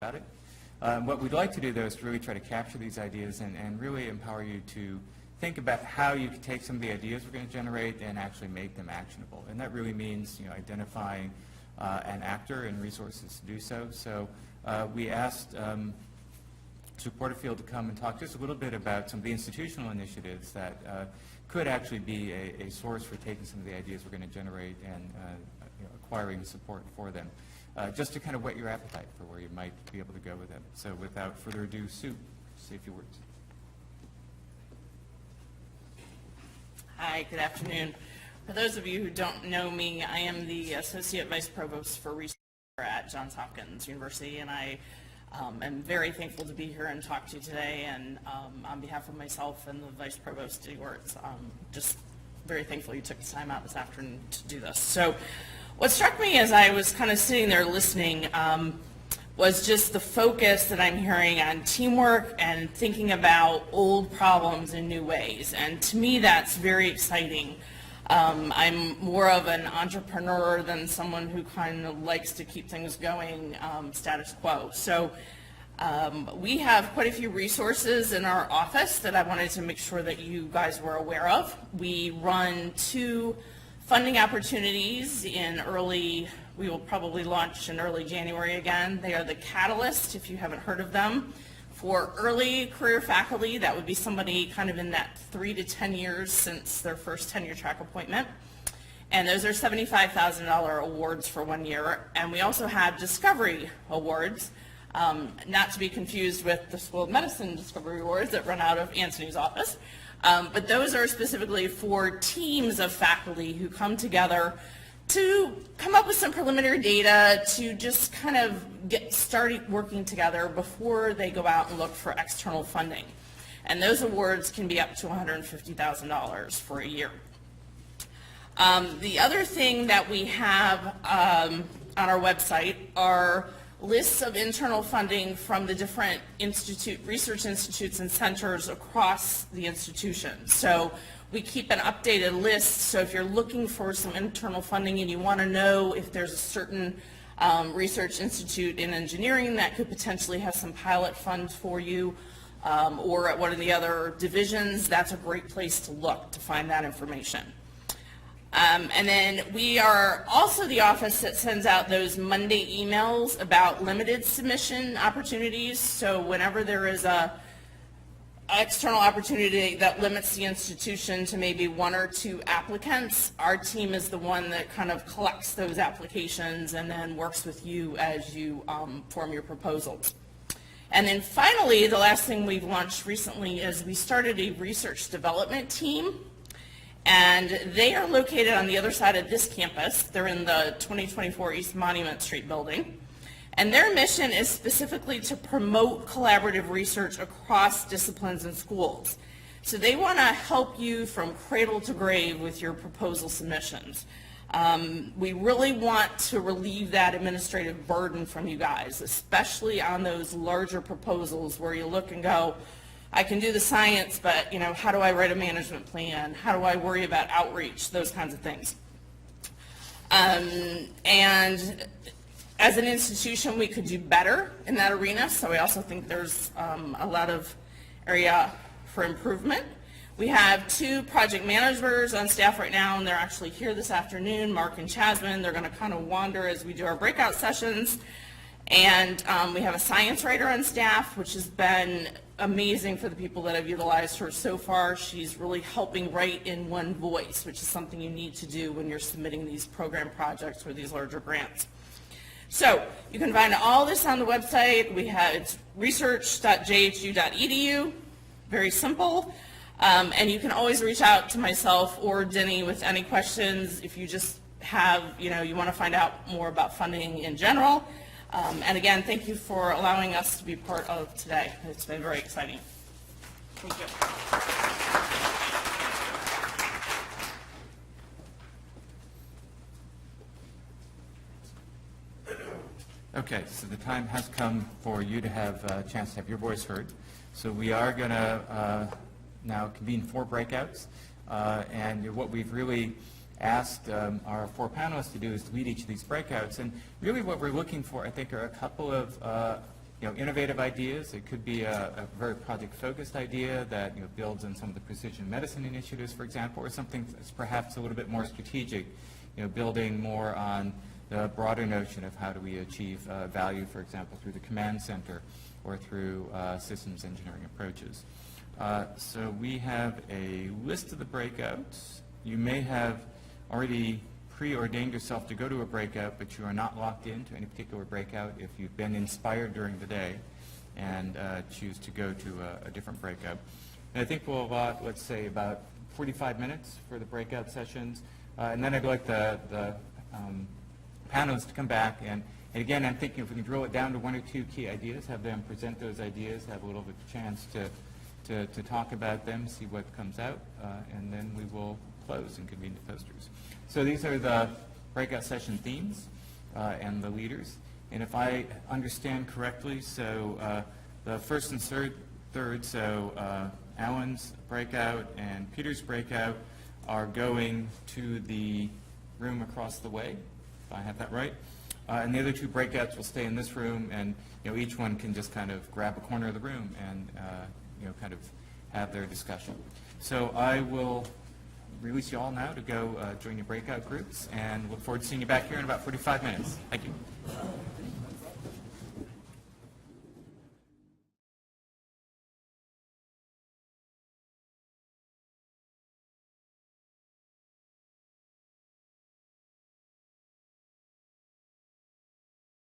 about it. What we'd like to do, though, is to really try to capture these ideas and really empower you to think about how you can take some of the ideas we're going to generate and actually make them actionable. And that really means, identifying an actor and resources to do so. So we asked Sue Porterfield to come and talk just a little bit about some of the institutional initiatives that could actually be a source for taking some of the ideas we're going to generate and acquiring support for them. Just to kind of whet your appetite for where you might be able to go with them. So without further ado, Sue, say a few words. Hi, good afternoon. For those of you who don't know me, I am the Associate Vice Provost for Research at Johns Hopkins University, and I am very thankful to be here and talk to you today. And on behalf of myself and the Vice Provost, Stewart's, just very thankful you took the time out this afternoon to do this. So what struck me as I was kind of sitting there listening was just the focus that I'm hearing on teamwork and thinking about old problems in new ways. And to me, that's very exciting. I'm more of an entrepreneur than someone who kind of likes to keep things going status quo. So we have quite a few resources in our office that I wanted to make sure that you guys were aware of. We run 2 funding opportunities we will probably launch in early January again. They are the Catalyst, if you haven't heard of them, for early career faculty. That would be somebody kind of in that 3 to 10 years since their first tenure track appointment. And those are $75,000 awards for 1 year. And we also have Discovery Awards, not to be confused with the School of Medicine Discovery Awards that run out of Anthony's office. But those are specifically for teams of faculty who come together to come up with some preliminary data to just kind of get started working together before they go out and look for external funding. And those awards can be up to $150,000 for a year. The other thing that we have on our website are lists of internal funding from the different research institutes and centers across the institution. So we keep an updated list, so if you're looking for some internal funding and you want to know if there's a certain research institute in engineering that could potentially have some pilot funds for you, or at one of the other divisions, that's a great place to look to find that information. And then we are also the office that sends out those Monday emails about limited submission opportunities. So whenever there is a external opportunity that limits the institution to maybe 1 or 2 applicants, our team is the one that kind of collects those applications and then works with you as you form your proposals. And then finally, the last thing we've launched recently is we started a research development team. And they are located on the other side of this campus. They're in the 2024 East Monument Street building. And their mission is specifically to promote collaborative research across disciplines and schools. So they want to help you from cradle to grave with your proposal submissions. We really want to relieve that administrative burden from you guys, especially on those larger proposals where you look and go, I can do the science, but how do I write a management plan? How do I worry about outreach? Those kinds of things. And as an institution, we could do better in that arena. So I also think there's a lot of area for improvement. We have 2 project managers on staff right now, and they're actually here this afternoon, Mark and Chasman. They're going to kind of wander as we do our breakout sessions. And we have a science writer on staff, which has been amazing for the people that have utilized her so far. She's really helping write in one voice, which is something you need to do when you're submitting these program projects or these larger grants. So you can find all this on the website. It's research.jhu.edu, very simple. And you can always reach out to myself or Denny with any questions if you just have, you want to find out more about funding in general. And again, thank you for allowing us to be part of today. It's been very exciting. Thank you. Okay, so the time has come for you to have a chance to have your voice heard. So we are going to now convene 4 breakouts. And what we've really asked our 4 panelists to do is to lead each of these breakouts. And really what we're looking for, I think, are a couple of innovative ideas. It could be a very project-focused idea that builds on some of the precision medicine initiatives, for example, or something that's perhaps a little bit more strategic, building more on the broader notion of how do we achieve value, for example, through the command center or through systems engineering approaches. So we have a list of the breakouts. You may have already preordained yourself to go to a breakout, but you are not locked into any particular breakout if you've been inspired during the day and choose to go to a different breakout. And I think we'll allot, let's say, about 45 minutes for the breakout sessions. And then I'd like the panelists to come back. And again, I'm thinking if we can drill it down to one or two key ideas, have them present those ideas, have a little bit of chance to talk about them, see what comes out, and then we will close and convene the posters. So these are the breakout session themes and the leaders. And if I understand correctly, so the first and third, so Alan's breakout and Peter's breakout are going to the room across the way, if I have that right. And the other two breakouts will stay in this room, and each one can just kind of grab a corner of the room and kind of have their discussion. So I will release you all now to go join your breakout groups, and look forward to seeing you back here in about 45 minutes. Thank you.